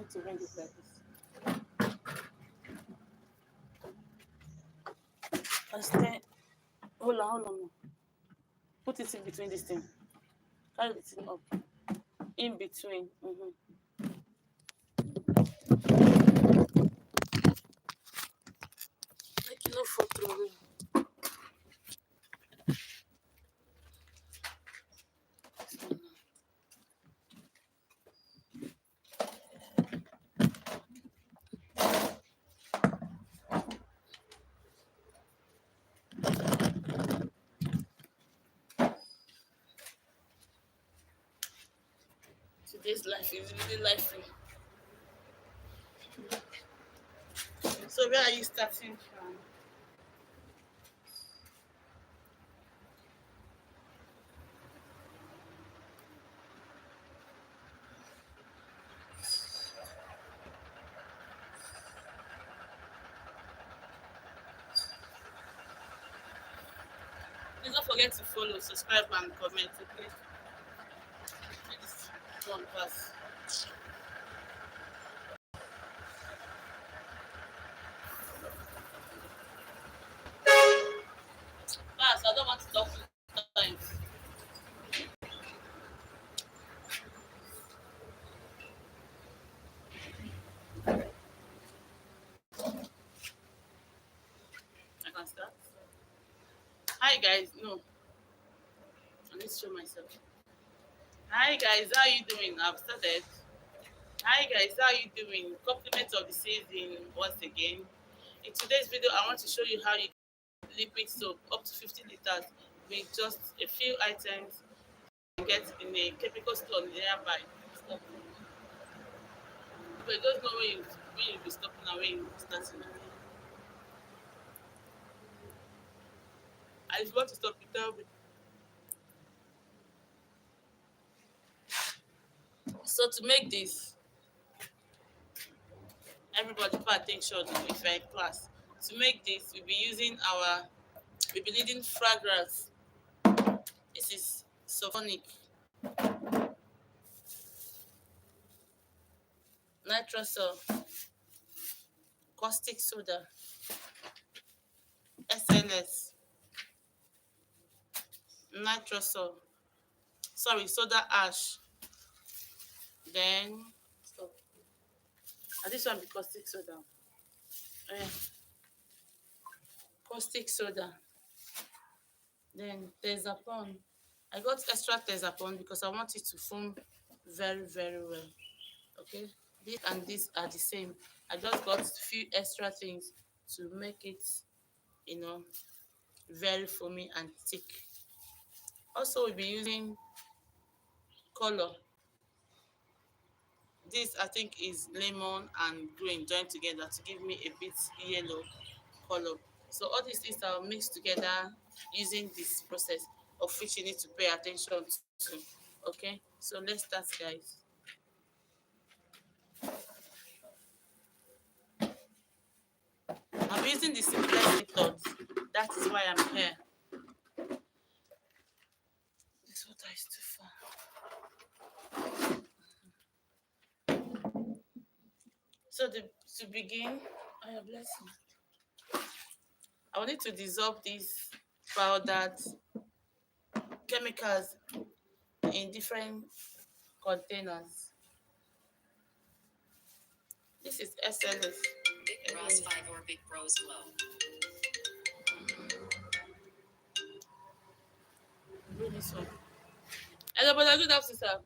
need to ring it like this. Understand? Hold on. Put it in between this thing. Carry the thing up. In between. Make you no fall through. Today's life is really lively. So where are you starting from? Please don't forget to follow, subscribe, and comment. Okay. Let this one pass. Pass. I don't want to talk two times. I can start. Hi guys. No, I need to show myself. Hi guys, how you doing? I've started. Hi guys, how you doing? Compliments of the season once again. In today's video, I want to show you how you can liquid soap up to 50 liters with just a few items you can get in a chemical store nearby. Stop. But you don't know when you be stopping and when you be starting. And if you want to stop, you tell me. So to make this, everybody pay attention if you're in class. To make this, we'll be needing fragrance. This is Sofonic, nitrosol, caustic soda, SLS, nitrosol, soda ash. Then stop. And this one be caustic soda. Eh, caustic soda. Then Tezapon. I got extra Tezapon because I want it to foam very, very well. Okay, this and this are the same. I just got a few extra things to make it, you know, very foamy and thick. Also, we'll be using color. This I think is lemon and green joined together to give me a bit yellow color. So all these things are mixed together using this process, of which you need to pay attention to. Okay, so let's start, guys. I'm using the simplest method. That is why I'm here. This water is too far. So to begin, oh, bless you. I will need to dissolve these powdered chemicals in different containers. This is SLS. Big Bros 5 or Big Bros Glow. Bring this one. Hello, brother. Good afternoon, sir.